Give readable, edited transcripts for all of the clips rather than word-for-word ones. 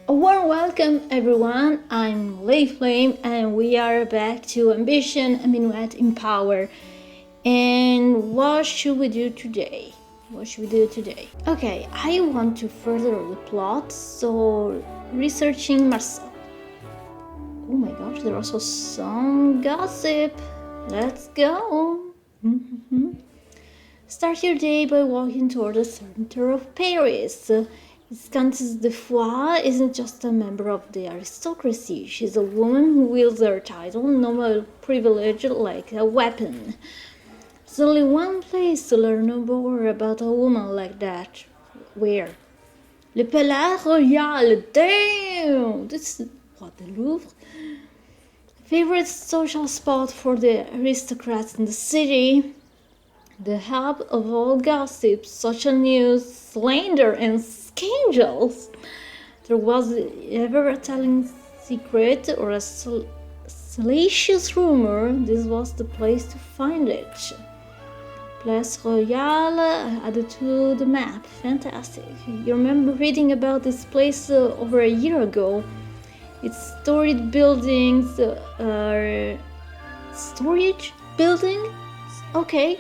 A warm welcome everyone, I'm Lay Flame and we are back to Ambition and Minuet in Power. And what should we do today? Okay, I want to further the plot, so researching Marcel. Oh my gosh, there's also some gossip. Let's go. Start your day by walking toward the center of Paris. Countess de Foix isn't just a member of the aristocracy. She's a woman who wields her title, no privilege like a weapon. There's only one place to learn more about a woman like that. Where? Le Palais Royal. Damn! This is what, the Louvre? Favorite social spot for the aristocrats in the city. The hub of all gossip, social news, slander, and scandals. There was ever a telling secret or a salacious rumor, this was the place to find it. Place Royale added to the map. Fantastic. You remember reading about this place over a year ago. Its storied buildings storage building? Okay.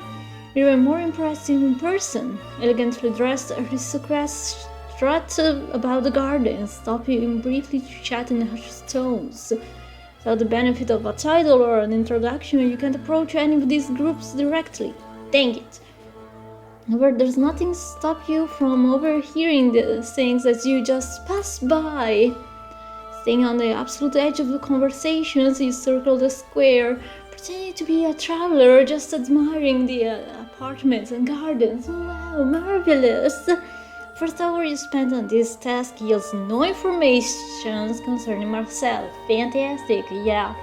We were more impressive in person. Elegantly dressed aristocrats strut about the gardens, stopping briefly to chat in hushed tones. Without the benefit of a title or an introduction, you can't approach any of these groups directly. Dang it. However, there's nothing to stop you from overhearing the things as you just pass by. Staying on the absolute edge of the conversations, you circle the square, pretending to be a traveler, just admiring the apartments and gardens. Wow, marvelous! First hour you spent on this task yields no information concerning Marcel. Fantastic, yeah.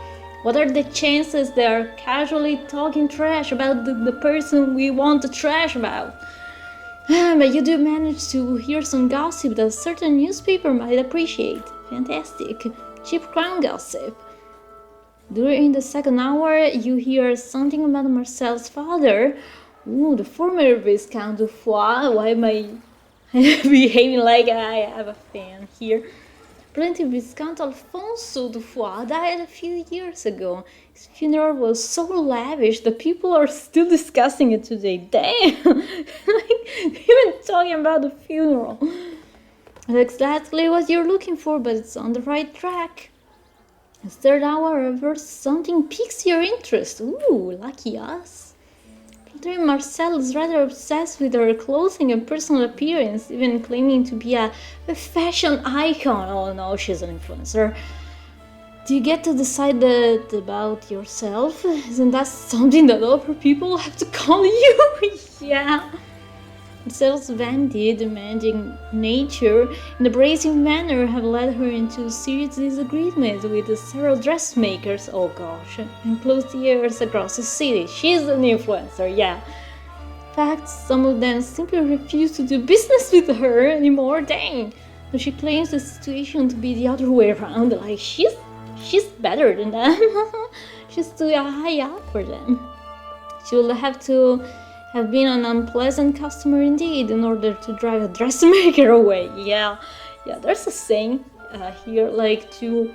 What are the chances they're casually talking trash about the person we want to trash about? But you do manage to hear some gossip that a certain newspaper might appreciate. Fantastic. Cheap crown gossip. During the second hour, you hear something about Marcel's father. Ooh, the former Viscount de Foix. Why am I behaving like I have a fan here? Plenty Viscount Alfonso de Foix died a few years ago. His funeral was so lavish that people are still discussing it today. Damn! Even talking about the funeral. That's exactly what you're looking for, but it's on the right track. The third hour, however, something piques your interest. Ooh, lucky us. Catherine Marcel is rather obsessed with her clothing and personal appearance, even claiming to be a fashion icon. Oh no, she's an influencer. Do you get to decide that about yourself? Isn't that something that other people have to call you? Yeah. Marcel's vanity, demanding nature, and abrasive manner have led her into serious disagreements with several dressmakers, oh gosh, and clothiers across the city. She's an influencer, yeah. In fact, some of them simply refuse to do business with her anymore, dang. So she claims the situation to be the other way around, like she's better than them. She's too high up for them. She will have to have been an unpleasant customer indeed in order to drive a dressmaker away. Yeah, there's a saying here, like to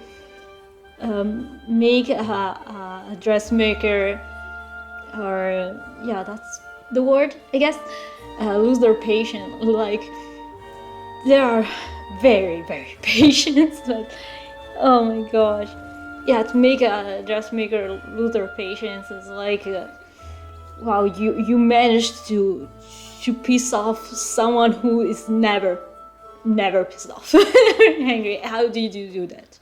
make a dressmaker, or yeah, that's the word, I guess, lose their patience. Like, they are very, very patient, but oh my gosh. Yeah, to make a dressmaker lose their patience is like... wow, you managed to piss off someone who is never pissed off angry. How did you do that?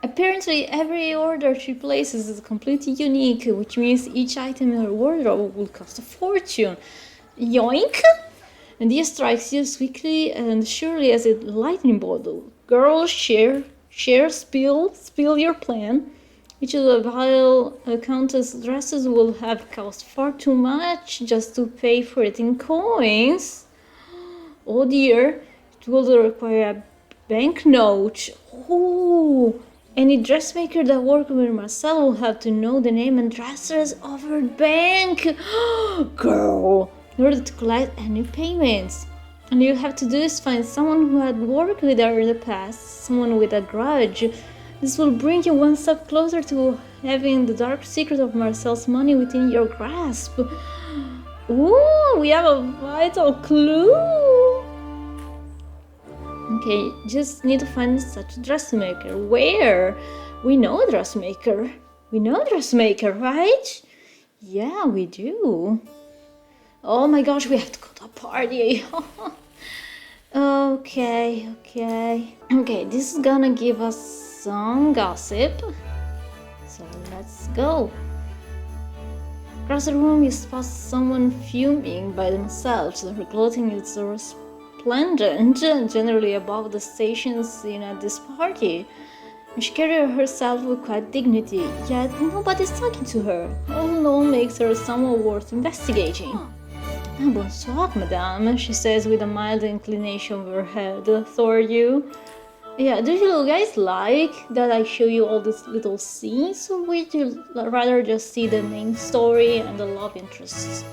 Apparently, every order she places is completely unique, which means each item in her wardrobe will cost a fortune. Yoink! And this strikes you as quickly and surely as a lightning bolt. Girl, share, spill your plan. Each of the vile countess dresses will have cost far too much just to pay for it in coins. Oh dear, it will require a banknote. Oh, any dressmaker that works with Marcel will have to know the name and address of her bank. Girl, in order to collect any payments. And you have to do is find someone who had worked with her in the past, someone with a grudge. This will bring you one step closer to having the dark secret of Marcel's money within your grasp. Ooh, we have a vital clue! Okay, just need to find such a dressmaker. Where? We know a dressmaker. We know a dressmaker, right? Yeah, we do. Oh my gosh, we have to go to a party. Okay, this is gonna give us some gossip. So let's go. Across the room you spot someone fuming by themselves. Their clothing is resplendent, generally above the stations seen at this party. She carries herself with quite dignity, yet nobody's talking to her. All in all makes her somewhat worth investigating. Bonsoir, madame, she says with a mild inclination of her head toward you. Yeah, do you guys like that I show you all these little scenes, or would you rather just see the main story and the love interests?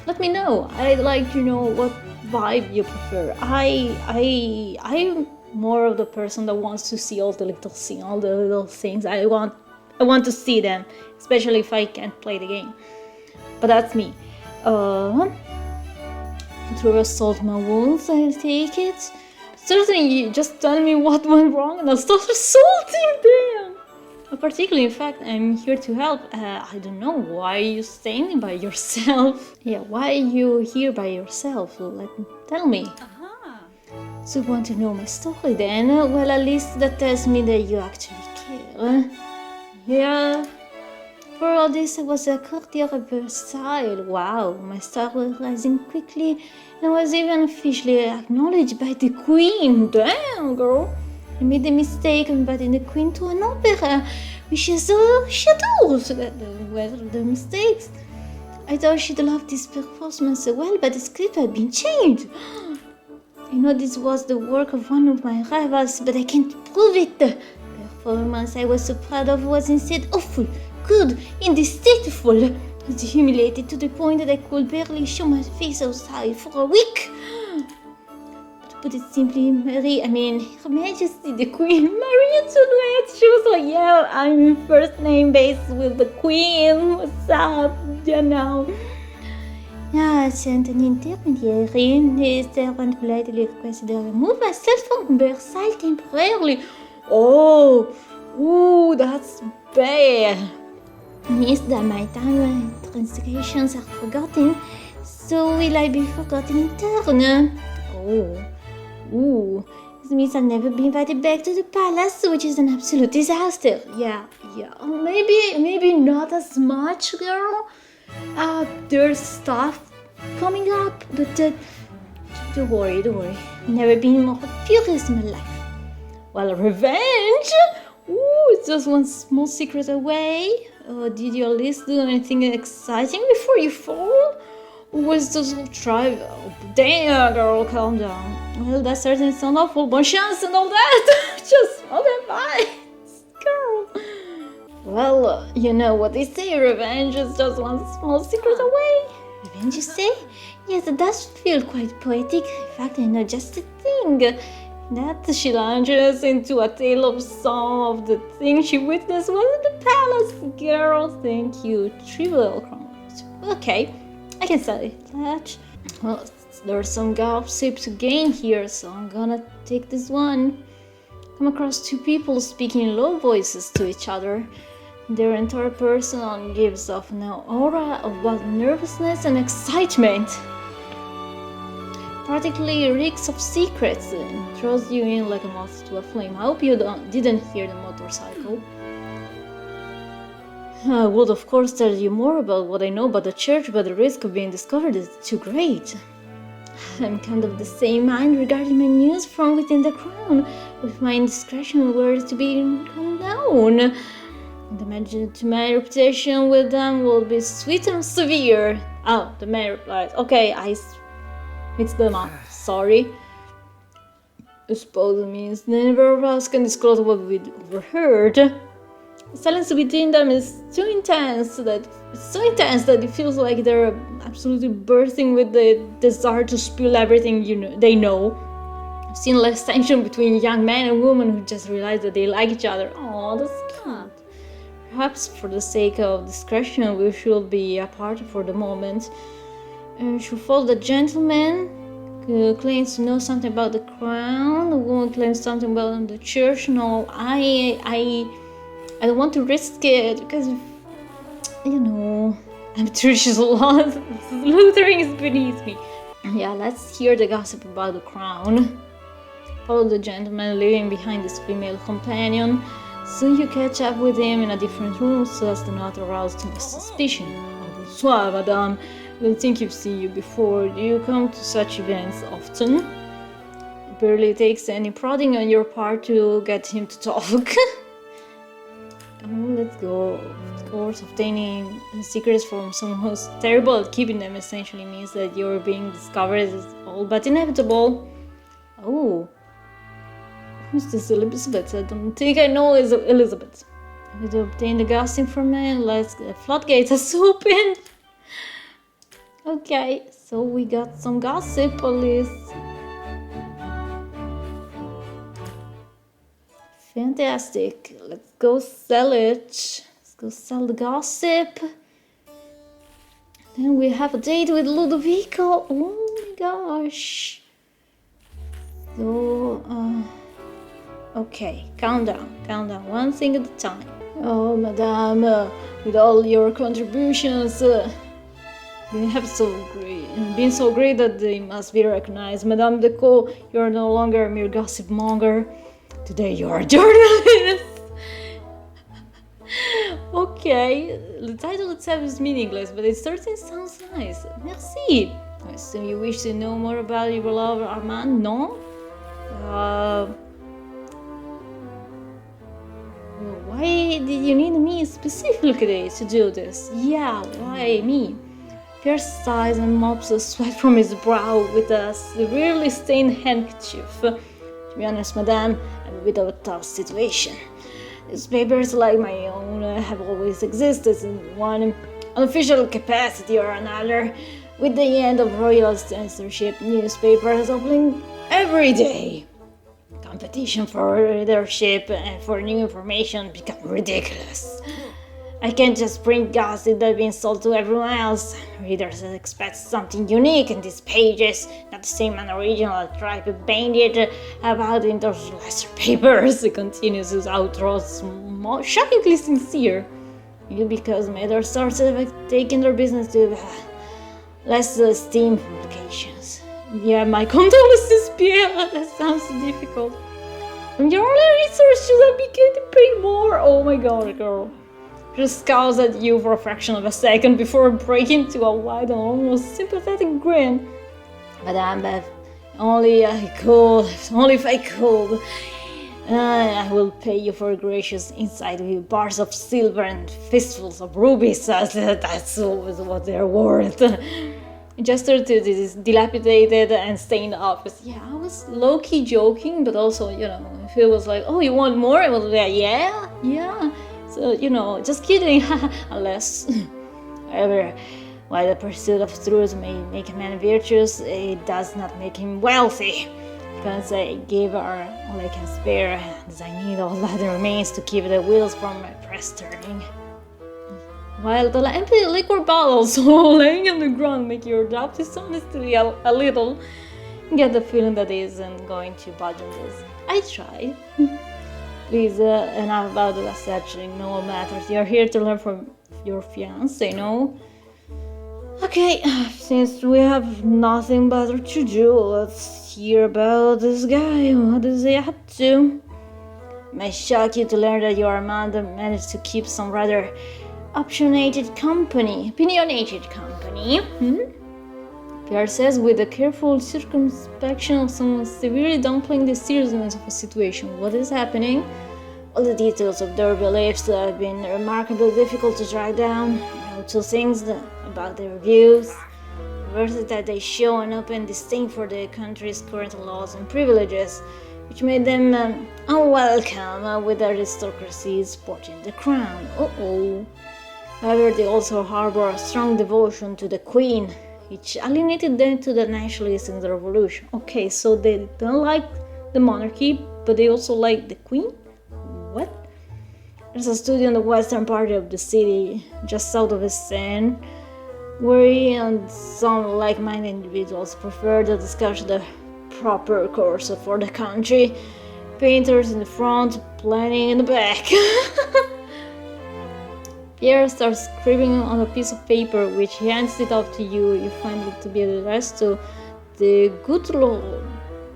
Let me know. I'd like to know what vibe you prefer. I'm more of the person that wants to see all the little scenes, all the little things. I want to see them, especially if I can't play the game. But that's me. Through assault my wounds, I take it. Certainly, just tell me what went wrong and I'll start assaulting them. Particularly, in fact, I'm here to help. I don't know, why are you staying by yourself? Yeah, why are you here by yourself? Tell me. So you want to know my story then? Well, at least that tells me that you actually care. Yeah. For all this, I was a courtier at Versailles. Wow, my star was rising quickly, and I was even officially acknowledged by the Queen. Damn, girl. I made the mistake of inviting the Queen to an opera, which is a chateau. So that were the mistakes. I thought she'd love this performance so well, but the script had been changed. I know this was the work of one of my rivals, but I can't prove it. The performance I was so proud of was instead awful. Good, indistinguishable. I was humiliated to the point that I could barely show my face outside for a week. To put it simply, Her Majesty the Queen, Marie Antoinette, she was like, yeah, I'm first name based with the Queen, what's up, you know. Yeah, I sent an intermediary. The servant politely requested I remove myself from Versailles temporarily. Oh, ooh, that's bad. Means that my time and transgressions are forgotten, so will I be forgotten in turn? Oh, this means I'll never be invited back to the palace, which is an absolute disaster. Yeah, maybe not as much, girl. There's stuff coming up, but don't worry. Never been more furious in my life. Well, revenge? Ooh, it's just one small secret away. Did you at least do anything exciting before you fall? Or was this a trivial? Damn, girl, calm down. Well, that certainly sounds awful. Bon chance and all that. Just okay, bye, girl. Well, you know what they say, revenge is just one small secret away. Revenge, you say? Yes, it does feel quite poetic. In fact, I know just the thing. That she launches into a tale of some of the things she witnessed while in the palace. Girl, thank you. Trivial chronicles. Okay, I can say that. Well, there's some gossip to gain here, so I'm gonna take this one. Come across two people speaking in low voices to each other. Their entire person gives off an aura of both nervousness and excitement. Particularly reeks of secrets and throws you in like a moth to a flame. I hope you didn't hear the motorcycle. I would of course tell you more about what I know about the church, but the risk of being discovered is too great. I'm kind of the same mind regarding my news from within the crown. If my indiscretion were to be known, my reputation with them will be sweet and severe. Oh, the mayor replies, okay, I mix them up. Sorry. I suppose it means neither of us can disclose what we overheard. The silence between them is so intense that it feels like they're absolutely bursting with the desire to spill everything they know. I've seen less tension between young men and women who just realize that they like each other. Oh, that's cute. Perhaps for the sake of discretion, we should be apart for the moment. Should follow the gentleman who claims to know something about the crown. The woman claims something about the church. No, I don't want to risk it because, I'm atrocious a lot. Sleuthing is beneath me. Yeah, let's hear the gossip about the crown. Follow the gentleman leaving behind his female companion. Soon you catch up with him in a different room so as to not arouse too much suspicion. Bonsoir, madame. I don't think I've seen you before. Do you come to such events often? It barely takes any prodding on your part to get him to talk. Let's go. Of course, obtaining secrets from someone who's terrible at keeping them essentially means that you're being discovered is all but inevitable. Oh. Who's this Elizabeth? I don't think I know Elizabeth. If you obtain the gossip from me, let's get the floodgates has opened. Okay, so we got some gossip at least. Fantastic. Let's go sell it. Let's go sell the gossip. Then we have a date with Ludovico. Oh my gosh. So, okay, calm down, one thing at a time. Oh, madame, with all your contributions, been so great that they must be recognized. Madame Decaux, you're no longer a mere gossip monger. Today you are a journalist. Okay, the title itself is meaningless, but it certainly sounds nice. Merci. I assume you wish to know more about your beloved Armand, no? Why did you need me specifically to do this? Yeah, why me? Pierre sighs and mops the sweat from his brow with a severely stained handkerchief. To be honest, madame, I'm a bit of a tough situation. Newspapers like my own have always existed in one unofficial capacity or another. With the end of royal censorship, newspapers opening every day. Competition for readership and for new information become ridiculous. I can't just print gossip that's been sold to everyone else. Readers expect something unique in these pages, not the same unoriginal tribe bandit about in those lesser papers. He continues his outros, shockingly sincere. Maybe because major sources have taken their business to less esteemed publications. Yeah, my condolences, Pierre. That sounds difficult. Your only resource should have been getting paid more. Oh my god, girl. Just scowls at you for a fraction of a second before breaking into a wide and almost sympathetic grin. Madame Bev, only if I could. I will pay you for gracious insight with bars of silver and fistfuls of rubies. That's always what they're worth. Gestured to this dilapidated and stained office. Yeah, I was low-key joking, but also, if it was like, oh, you want more? I was like, yeah. So, just kidding. Unless, however, while the pursuit of truth may make a man virtuous, it does not make him wealthy. Because I gave her all I can spare, as I need all that remains to keep the wheels from my press turning. While the empty liquor bottles laying on the ground make your doubt his honesty a little, get the feeling that he isn't going to budge on this. I try. Please, enough about such no matters. You're here to learn from your fiancé, no? Okay, since we have nothing better to do, let's hear about this guy. What is he up to? It may shock you to learn that your Armand managed to keep some rather opinionated company. Pierre says with a careful circumspection of someone severely downplaying the seriousness of a situation. What is happening? All the details of their beliefs have been remarkably difficult to track down. Two things about their views. First is that they show an open disdain for the country's current laws and privileges. which made them unwelcome with aristocracy sporting the crown. Uh-oh. However, they also harbor a strong devotion to the queen, which alienated them to the nationalists in the revolution. Okay, so they don't like the monarchy, but they also like the queen? What? There's a studio in the western part of the city, just south of the Seine, where he and some like-minded individuals prefer to discuss the proper course for the country. Painters in the front, planning in the back. Pierre starts scribbling on a piece of paper, which he hands it off to you. You find it to be addressed to the Goutte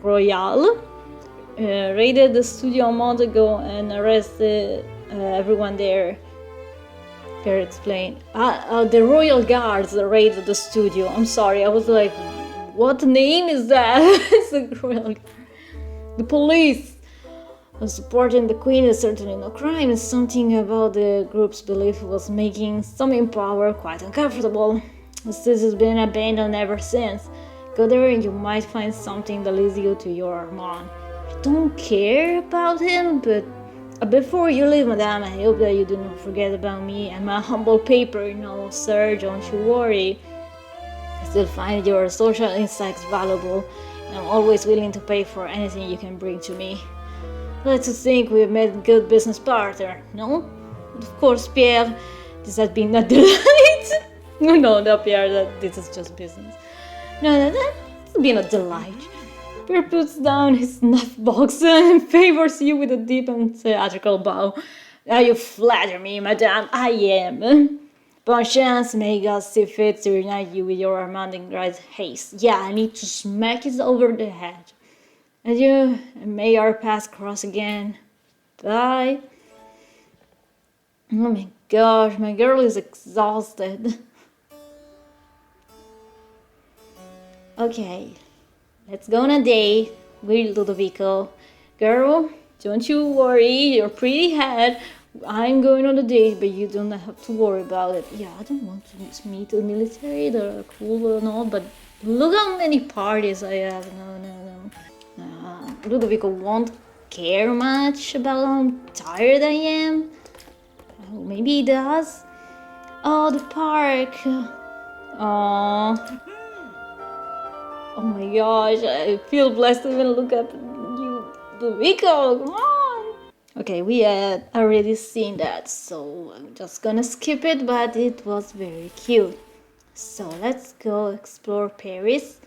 Royale. Raided the studio a month ago and arrested everyone there. Pierre explained. The Royal Guards raided the studio. I'm sorry, I was like, what name is that? It's the Royal. The police. Supporting the Queen is certainly no crime. It's something about the group's belief was making some in power quite uncomfortable. This has been abandoned ever since. Go there and you might find something that leads you to your Armand. I don't care about him, but before you leave, madame, I hope that you do not forget about me and my humble paper. No, sir, don't you worry. I still find your social insights valuable, and I'm always willing to pay for anything you can bring to me. Let's think we've made a good business partner, no? Of course, Pierre, this has been a delight. No, Pierre, this is just business. No, that's been a delight. Pierre puts down his snuff box and favors you with a deep and theatrical bow. Now you flatter me, madame, I am. Bon chance, may God see fit to reunite you with your Armand in great haste. Yeah, I need to smack it over the head. Adieu, and may our paths cross again. Bye. Oh my gosh, my girl is exhausted. Okay, let's go on a date with Ludovico. Girl, don't you worry, your pretty head. I'm going on a date, but you don't have to worry about it. Yeah, I don't want to meet the military, they're cool and all, but look how many parties I have. No. Ludovico won't care much about how tired I am. Oh, maybe he does. Oh, the park. Oh my gosh, I feel blessed to even look at you, Ludovico. Come on. Okay, we had already seen that, so I'm just gonna skip it, but it was very cute. So let's go explore Paris.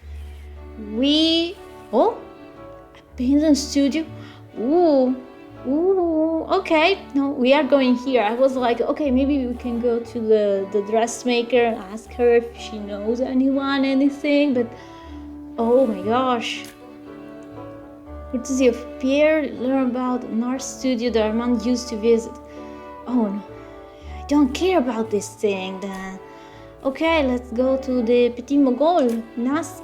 Abandoned studio. Ooh, okay. No, we are going here. I was like, okay, maybe we can go to the dressmaker and ask her if she knows anything, but oh my gosh. Courtesy of Pierre, learn about an art studio that Armand used to visit. Oh no, I don't care about this thing then. Okay, let's go to the Petit Mogol and ask.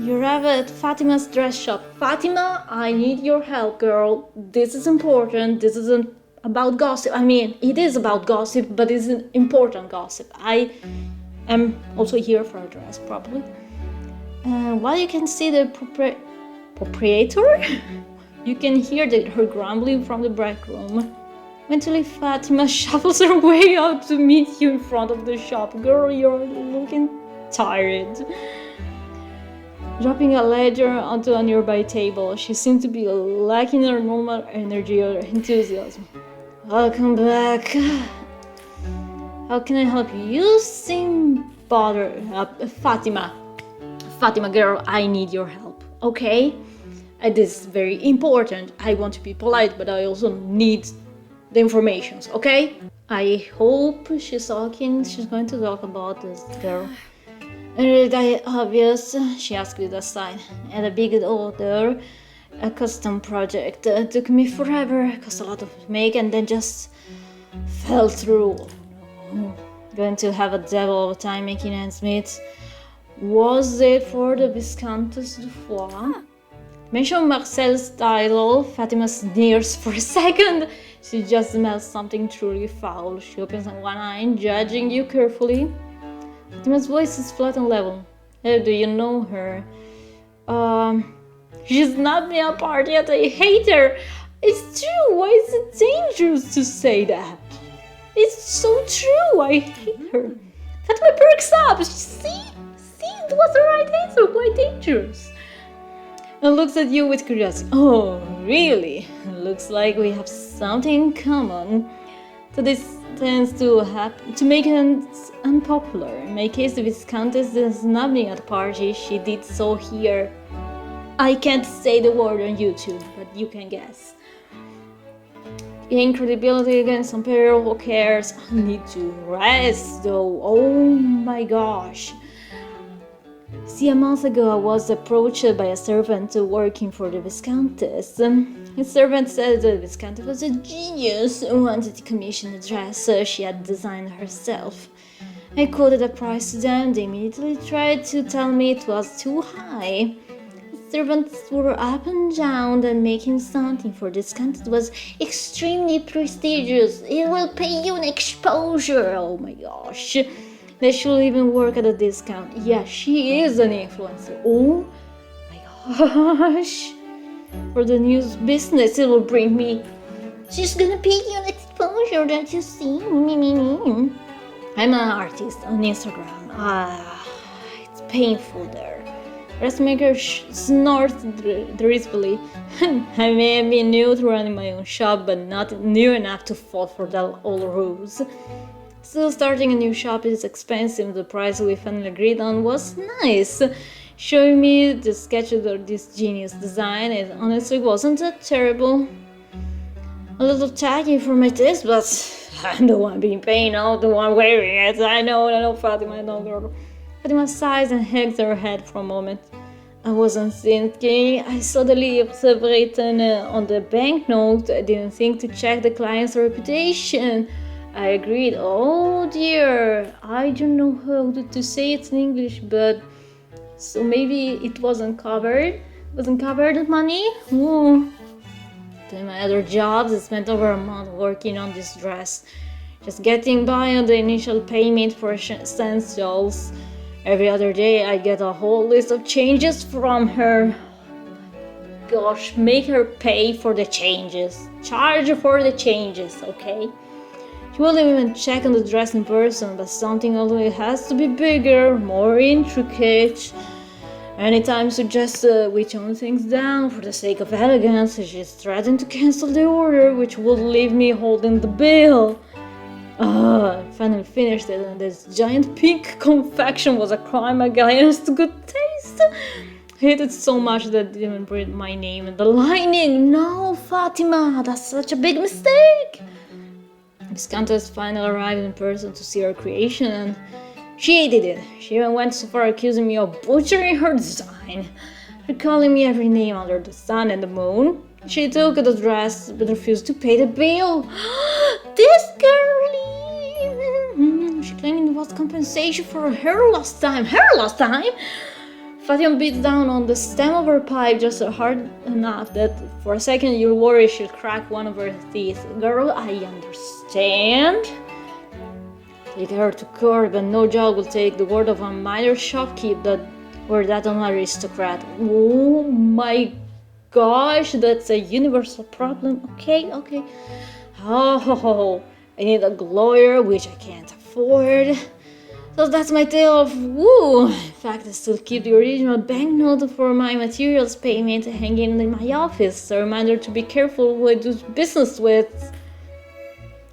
You arrive at Fatima's dress shop. Fatima, I need your help, girl. This is important. This isn't about gossip. I mean, it is about gossip, but it's an important gossip. I am also here for a dress, probably. While you can see the proprietor, you can hear her grumbling from the break room. Eventually, Fatima shuffles her way out to meet you in front of the shop. Girl, you're looking tired. Dropping a ledger onto a nearby table, she seemed to be lacking her normal energy or enthusiasm. Welcome back. How can I help you? You seem bothered. Fatima, girl, I need your help, okay? This is very important. I want to be polite, but I also need the information, okay? I hope she's going to talk about this girl. Really obvious, she asked with a sigh. And a big order, a custom project. Took me forever, cost a lot of make, and then just fell through. Going to have a devil of a time making ends meet. Was it for the Viscountess de Foix? Mention Marcel's title. Fatima sneers for a second. She just smells something truly foul. She opens one eye, judging you carefully. Fatima's voice is flat and level. Do you know her? She's not me apart yet. I hate her. It's true. Why is it dangerous to say that? It's so true. I hate her. Fatima perks up. See, it was the right answer. Why dangerous? And looks at you with curiosity. Oh, really? Looks like we have something in common. So this tends to make it unpopular. In my case, the Viscountess is not being at the party. She did so here. I can't say the word on YouTube, but you can guess. Gain credibility against some peril, who cares? I need to rest though. Oh my gosh. See, a month ago I was approached by a servant working for the Viscountess. His servant said the Viscountess was a genius and wanted to commission a dress she had designed herself. I quoted a price to them. They immediately tried to tell me it was too high. The servants were up and down and making something for this content was extremely prestigious. It will pay you an exposure. Oh my gosh. They should even work at a discount. Yeah, she is an influencer. Oh my gosh. For the news business, it will bring me. She's gonna pay you an exposure, don't you see? Me. I'm an artist on Instagram. It's painful there. Dressmaker snorted drissfully. I may have been new to running my own shop, but not new enough to fall for the old rules. Still, starting a new shop is expensive. The price we finally agreed on was nice. Showing me the sketch of this genius design, it honestly wasn't that terrible. A little tacky for my taste, but I'm the one being paid, not the one wearing it. I know, Fatima, no girl. Fatima sighs and hangs her head for a moment. I wasn't thinking. I saw the leaves written on the banknote. I didn't think to check the client's reputation. I agreed. Oh dear, I don't know how to say it in English, but so maybe it wasn't covered. Wasn't covered money? Ooh. Then my other jobs, I spent over a month working on this dress. Just getting by on the initial payment for essentials. Every other day I get a whole list of changes from her. Gosh, make her pay for the changes. Charge for the changes, okay? She won't even check on the dress in person, but something always has to be bigger, more intricate. Anytime suggests we tone things down for the sake of elegance, she's threatened to cancel the order, which would leave me holding the bill. I finally finished it, and this giant pink confection was a crime against good taste. I hate it so much that I didn't print my name in the lining. No, Fatima, that's such a big mistake. Miss Countess finally arrived in person to see her creation, and she hated it. She even went so far accusing me of butchering her design. Her calling me every name under the sun and the moon. She took the dress but refused to pay the bill. This girlie! She claimed it was compensation for her lost time. Her lost time? Fatima beat down on the stem of her pipe just hard enough that for a second you'll worry she'll crack one of her teeth. Girl, I understand. Take her to court, but no judge will take the word of a minor shopkeep or that of an aristocrat. Oh my gosh, that's a universal problem. Okay. Oh, I need a lawyer, which I can't afford. So that's my tale of woo. In fact, I still keep the original banknote for my materials payment hanging in my office. A reminder to be careful who I do business with.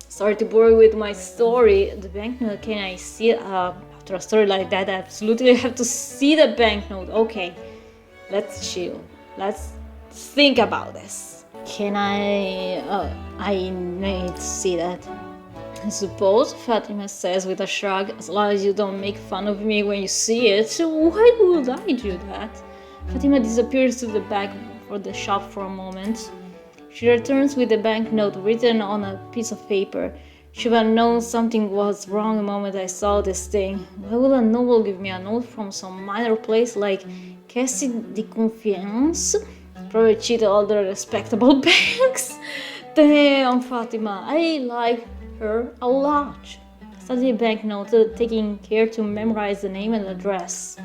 Sorry to bore you with my story. The banknote, can I see it? After a story like that, I absolutely have to see the banknote. Okay, let's chill. Let's think about this. Can I need to see that. I suppose, Fatima says with a shrug, as long as you don't make fun of me when you see it. Why would I do that? Fatima disappears to the back of the shop for a moment. She returns with the banknote written on a piece of paper. She would have known something was wrong the moment I saw this thing. Why would a noble give me a note from some minor place like Caisse de Confiance? Probably cheated all the respectable banks. Damn, Fatima, I like her a lot. I studied the banknote, taking care to memorize the name and address.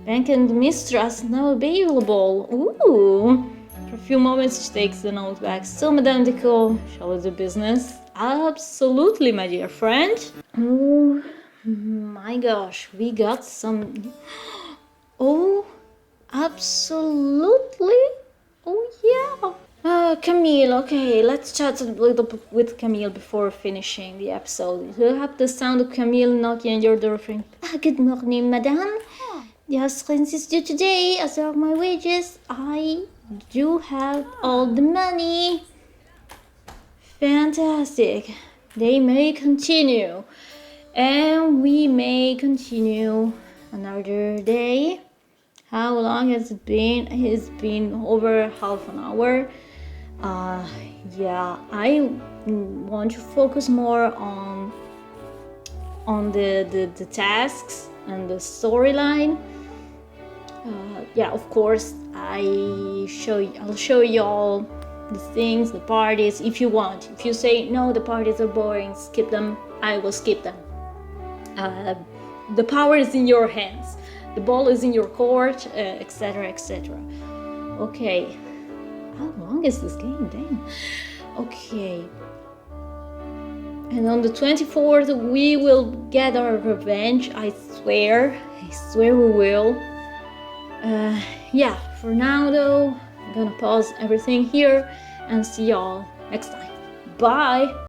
Bank and mistrust now available. Ooh. For a few moments, she takes the note back. So, Madame Deco, shall we do business? Absolutely, my dear friend. Oh my gosh, we got some. Oh, absolutely. Oh, yeah. Camille, okay, let's chat a little bit with Camille before finishing the episode. You have the sound of Camille knocking on your door saying, good morning, madame. The house rent is due today. As of my wages, I do have all the money. Fantastic. They may continue. And we may continue another day. How long has it been? It's been over half an hour. Yeah, I want to focus more on the tasks and the storyline. Yeah, of course, I'll show you all the things, the parties, if you want. If you say no, the parties are boring, skip them, I will skip them. The power is in your hands. The ball is in your court, etc., etc. Okay. How long is this game? Damn. Okay. And on the 24th, we will get our revenge. I swear. I swear we will. Yeah, for now though, I'm gonna pause everything here and see y'all next time. Bye!